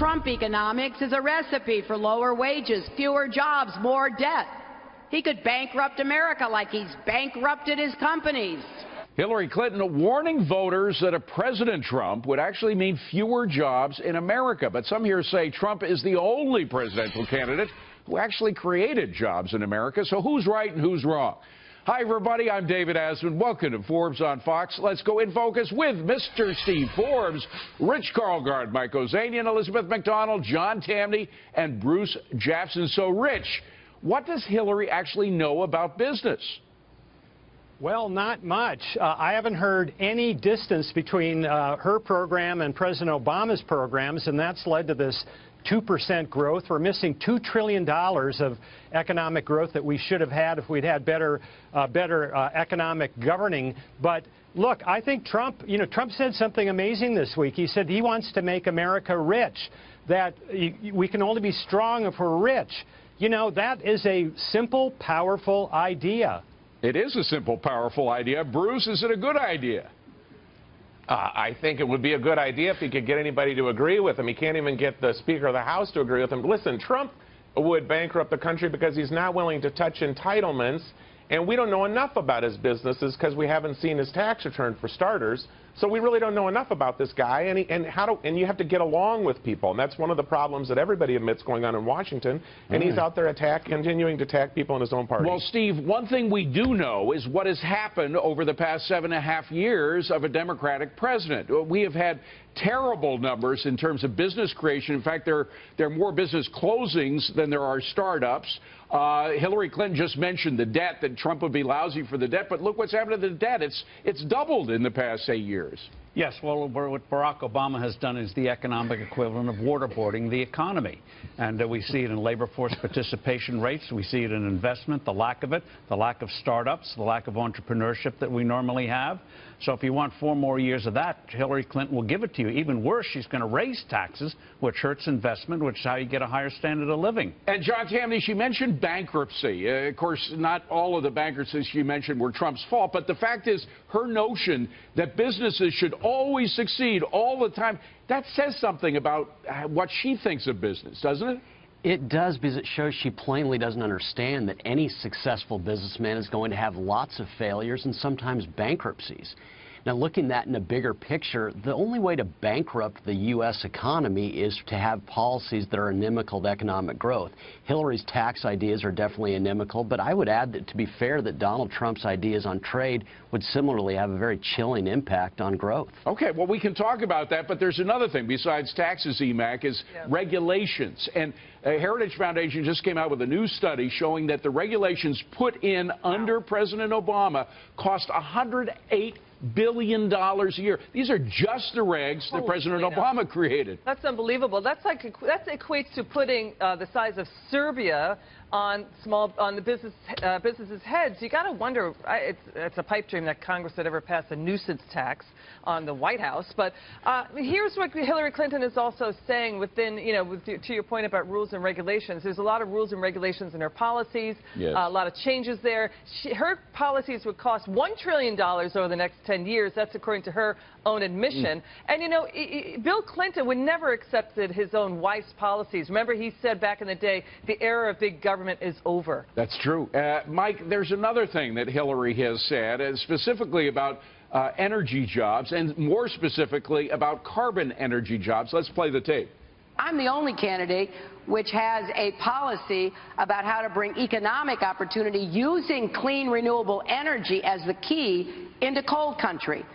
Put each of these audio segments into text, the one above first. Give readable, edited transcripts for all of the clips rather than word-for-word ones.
Trump economics is a recipe for lower wages, fewer jobs, more debt. He could bankrupt America like he's bankrupted his companies. Hillary Clinton warning voters that a President Trump would actually mean fewer jobs in America. But some here say Trump is the only presidential candidate who actually created jobs in America. So who's right and who's wrong? Hi, everybody. I'm David Asman. Welcome to Forbes on Fox. Let's go in focus with Mr. Steve Forbes, Rich Karlgaard, Mike Ozanian, Elizabeth McDonald, John Tamny, and Bruce Jackson. So, Rich, what does Hillary actually know about business? Well, not much. I haven't heard any distance between her program and President Obama's programs, and that's led to this 2% growth. We're missing $2 trillion of economic growth that we should have had if we'd had better economic governing. But look, I think Trump said something amazing this week. He said he wants to make America rich, that we can only be strong if we're rich. You know, that is a simple, powerful idea. It is a simple, powerful idea. Bruce, is it a good idea? I think it would be a good idea if he could get anybody to agree with him. He can't even get the Speaker of the House to agree with him. Listen, Trump would bankrupt the country because he's not willing to touch entitlements, and we don't know enough about his businesses because we haven't seen his tax return for starters. So we really don't know enough about this guy, and you have to get along with people, and that's one of the problems that everybody admits going on in Washington, and he's out there continuing to attack people in his own party. Well, Steve, one thing we do know is what has happened over the past 7.5 years of a Democratic president. We have had terrible numbers in terms of business creation. In fact, there are more business closings than there are startups. Hillary Clinton just mentioned the debt, that Trump would be lousy for the debt, but look what's happened to the debt. It's doubled in the past 8 years. Yes, well, what Barack Obama has done is the economic equivalent of waterboarding the economy. And we see it in labor force participation rates. We see it in investment, the lack of it, the lack of startups, the lack of entrepreneurship that we normally have. So if you want 4 more years of that, Hillary Clinton will give it to you. Even worse, she's going to raise taxes, which hurts investment, which is how you get a higher standard of living. And John Tamny, she mentioned bankruptcy. Of course, not all of the bankruptcies she mentioned were Trump's fault, but the fact is her notion that businesses should always succeed all the time, that says something about what she thinks of business, doesn't it? It does, because it shows she plainly doesn't understand that any successful businessman is going to have lots of failures and sometimes bankruptcies. Now, looking at that in a bigger picture, the only way to bankrupt the U.S. economy is to have policies that are inimical to economic growth. Hillary's tax ideas are definitely inimical, but I would add that, to be fair, that Donald Trump's ideas on trade would similarly have a very chilling impact on growth. Okay, well, we can talk about that, but there's another thing besides taxes, EMAC, is regulations. And Heritage Foundation just came out with a new study showing that the regulations put in under President Obama cost $108 billion a year. These are just the regs that President Obama created. That's unbelievable. That equates to putting the size of Serbia on the businesses' heads. You got to wonder. It's a pipe dream that Congress would ever pass a nuisance tax on the White House. But here's what Hillary Clinton is also saying within, to your point about rules and regulations. There's a lot of rules and regulations in her policies. Yes. A lot of changes there. Her policies would cost $1 trillion over the next 10 years. That's according to her own admission. And Bill Clinton would never accepted his own wife's policies. Remember, he said back in the day, the era of big government is over. That's true. Mike, there's another thing that Hillary has said, specifically about energy jobs, and more specifically about carbon energy jobs. Let's play the tape. I'm the only candidate which has a policy about how to bring economic opportunity using clean, renewable energy as the key into coal country,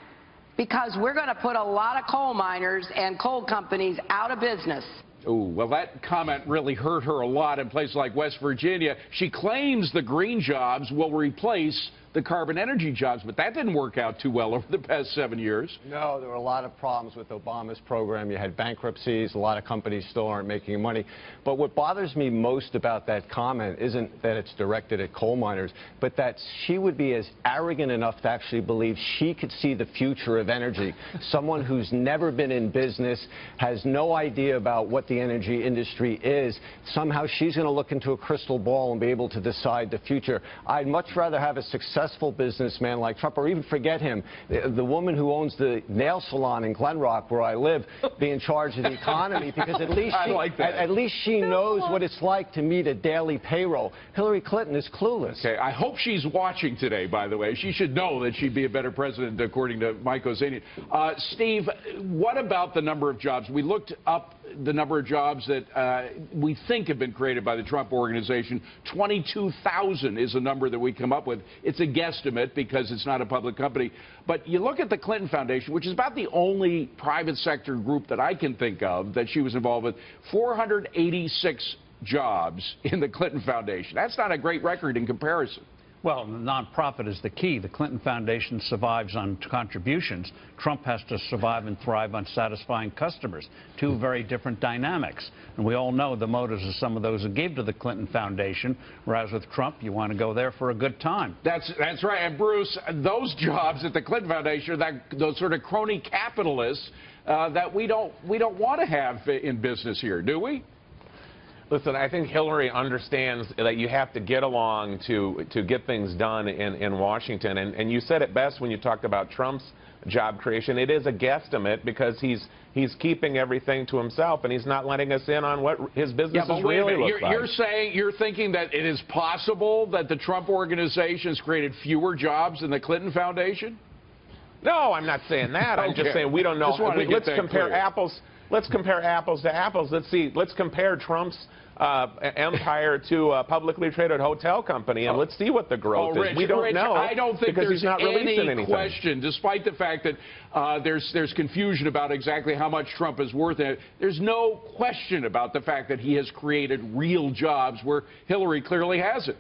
because we're going to put a lot of coal miners and coal companies out of business. Oh, well, that comment really hurt her a lot in places like West Virginia. She claims the green jobs will replace the carbon energy jobs, but that didn't work out too well over the past 7 years. No, there were a lot of problems with Obama's program. You had bankruptcies. A lot of companies still aren't making money. But what bothers me most about that comment isn't that it's directed at coal miners, but that she would be as arrogant enough to actually believe she could see the future of energy. Someone who's never been in business, has no idea about what the energy industry is. Somehow she's going to look into a crystal ball and be able to decide the future. I'd much rather have a successful successful businessman like Trump, or even forget him, the woman who owns the nail salon in Glen Rock, where I live, be in charge of the economy, because at least she knows what it's like to meet a daily payroll. Hillary Clinton is clueless. Okay, I hope she's watching today, by the way. She should know that she'd be a better president, according to Mike Ozanian. Steve, what about the number of jobs? We looked up the number of jobs that we think have been created by the Trump organization. 22,000 is a number that we come up with. It's a guesstimate because it's not a public company. But you look at the Clinton Foundation, which is about the only private sector group that I can think of that she was involved with, 486 jobs in the Clinton Foundation. That's not a great record in comparison. Well, the nonprofit is the key. The Clinton Foundation survives on contributions. Trump has to survive and thrive on satisfying customers. Two very different dynamics. And we all know the motives of some of those who gave to the Clinton Foundation, whereas with Trump, you want to go there for a good time. That's right. And Bruce, those jobs at the Clinton Foundation are those sort of crony capitalists that we don't want to have in business here, do we? Listen, I think Hillary understands that you have to get along to get things done in Washington. And you said it best when you talked about Trump's job creation. It is a guesstimate because he's keeping everything to himself, and he's not letting us in on what his businesses really look like. You're thinking that it is possible that the Trump organization has created fewer jobs than the Clinton Foundation? No, I'm not saying that. I'm just saying we don't know. Let's compare apples. Let's compare apples to apples. Let's compare Trump's empire to a publicly traded hotel company, and let's see what the growth is. We don't know. I don't think because there's he's not any question, despite the fact that there's confusion about exactly how much Trump is worth. There's no question about the fact that he has created real jobs where Hillary clearly hasn't.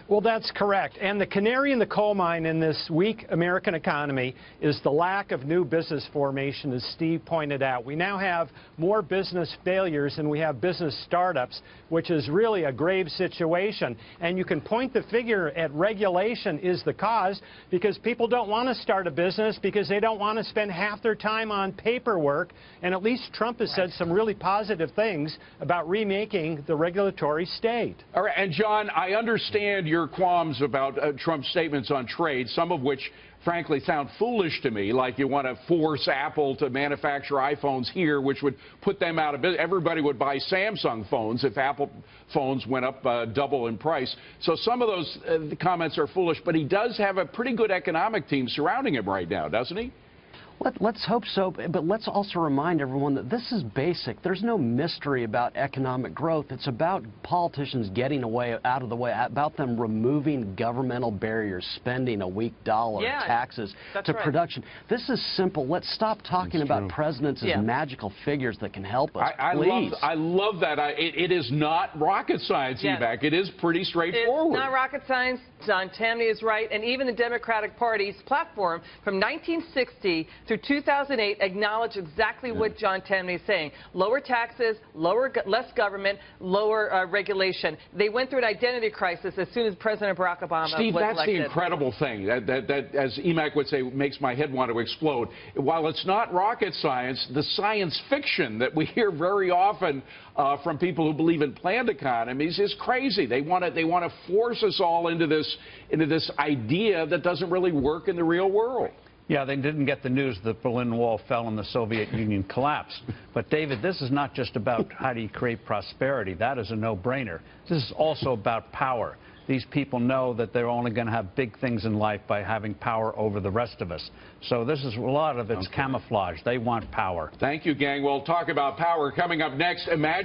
Well, that's correct. And the canary in the coal mine in this weak American economy is the lack of new business formation, as Steve pointed out. We now have more business failures than we have business startups, which is really a grave situation. And you can point the finger at regulation is the cause, because people don't want to start a business because they don't want to spend half their time on paperwork. And at least Trump has said some really positive things about remaking the regulatory state. All right, and John, I understand your qualms about Trump's statements on trade, some of which, frankly, sound foolish to me, like you want to force Apple to manufacture iPhones here, which would put them out of business. Everybody would buy Samsung phones if Apple phones went up double in price. So some of those comments are foolish, but he does have a pretty good economic team surrounding him right now, doesn't he? Let's hope so, but let's also remind everyone that this is basic. There's no mystery about economic growth. It's about politicians getting out of the way, about them removing governmental barriers, spending a weak dollar, taxes to production. This is simple. Let's stop talking about presidents as magical figures that can help us, please. I love that. It is not rocket science, Evac. It is pretty straightforward. It's not rocket science. John Tamny is right. And even the Democratic Party's platform from 1960 through 2008 acknowledged exactly what John Tamny is saying. Lower taxes, less government, lower regulation. They went through an identity crisis as soon as President Barack Obama was elected. Steve, that's the incredible thing that, as Emac would say, makes my head want to explode. While it's not rocket science, the science fiction that we hear very often from people who believe in planned economies is crazy. They want to force us all into this idea that doesn't really work in the real world. Yeah, they didn't get the news that the Berlin Wall fell and the Soviet Union collapsed. But, David, this is not just about how do you create prosperity. That is a no-brainer. This is also about power. These people know that they're only going to have big things in life by having power over the rest of us. So this is a lot of it's camouflage. They want power. Thank you, gang. We'll talk about power coming up next. Imagine